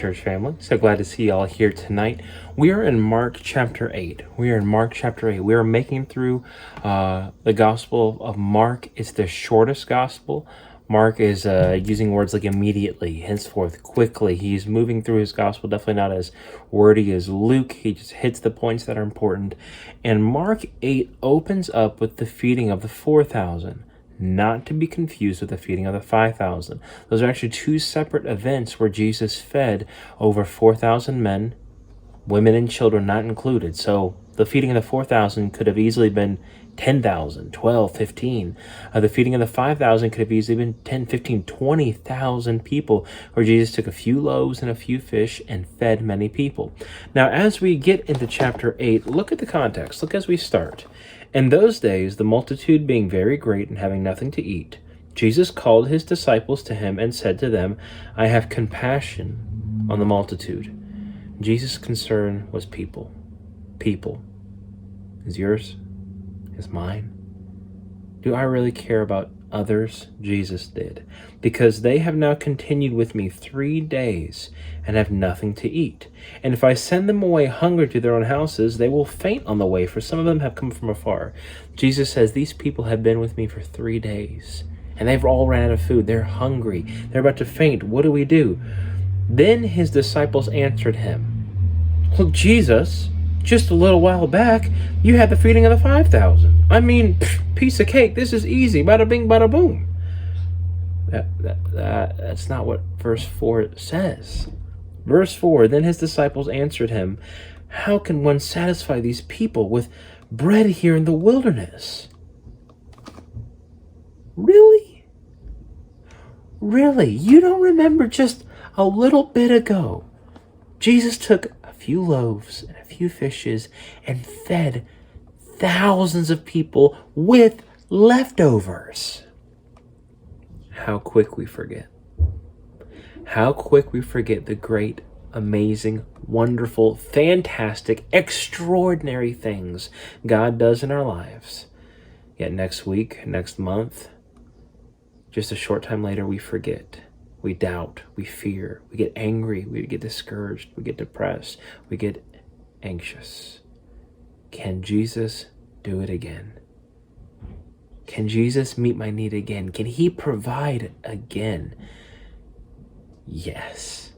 church family. So glad to see y'all here tonight. We are in Mark chapter 8. We are making through the Gospel of Mark. It's the shortest Gospel. Mark is using words like immediately, henceforth, quickly. He's moving through his Gospel, definitely not as wordy as Luke. He just hits the points that are important. And Mark 8 opens up with the feeding of the 4,000. Not to be confused with the feeding of the 5,000. Those are actually two separate events where Jesus fed over 4,000 men, women and children not included. So the feeding of the 4,000 could have easily been 10,000, 12, 15. The feeding of the 5,000 could have easily been 10, 15, 20,000 people, where Jesus took a few loaves and a few fish and fed many people. Now, as we get into chapter 8, look at the context. Look as we start. In those days, the multitude being very great and having nothing to eat, Jesus called his disciples to him and said to them, I have compassion on the multitude. Jesus' concern was people. People. Is yours? Is mine? Do I really care about others? Jesus did. Because they have now continued with me 3 days and have nothing to eat. And if I send them away hungry to their own houses, they will faint on the way, for some of them have come from afar. Jesus says, these people have been with me for 3 days, and they've all ran out of food. They're hungry. They're about to faint. What do we do? Then his disciples answered him, Look, Jesus, just a little while back, you had the feeding of the 5,000. I mean, piece of cake. This is easy. Bada bing, bada boom. That's not what verse 4 says. Verse 4, then his disciples answered him, How can one satisfy these people with bread here in the wilderness? Really? Really? You don't remember just a little bit ago, Jesus took a few loaves and a few fishes and fed thousands of people with leftovers. How quick we forget. How quick we forget the great, amazing, wonderful, fantastic, extraordinary things God does in our lives. Yet next week, next month, just a short time later, we forget. We doubt, we fear, we get angry, we get discouraged, we get depressed, we get anxious. Can Jesus do it again? Can Jesus meet my need again? Can he provide again? Yes.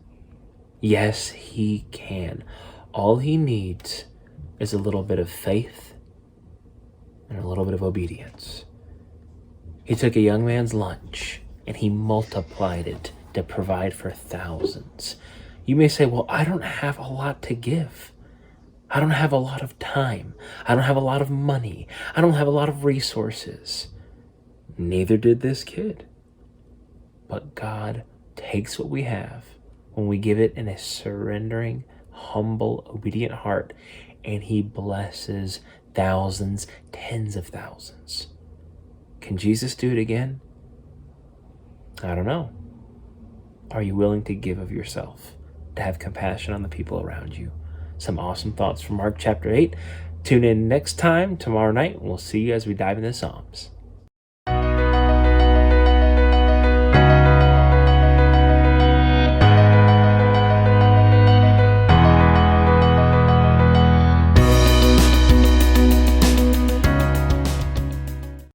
Yes, he can. All he needs is a little bit of faith and a little bit of obedience. He took a young man's lunch and he multiplied it to provide for thousands. You may say, well, I don't have a lot to give. I don't have a lot of time. I don't have a lot of money. I don't have a lot of resources. Neither did this kid. But God takes what we have when we give it in a surrendering, humble, obedient heart, and he blesses thousands, tens of thousands. Can Jesus do it again? I don't know. Are you willing to give of yourself, to have compassion on the people around you? Some awesome thoughts from Mark chapter 8. Tune in next time, tomorrow night. We'll see you as we dive into Psalms.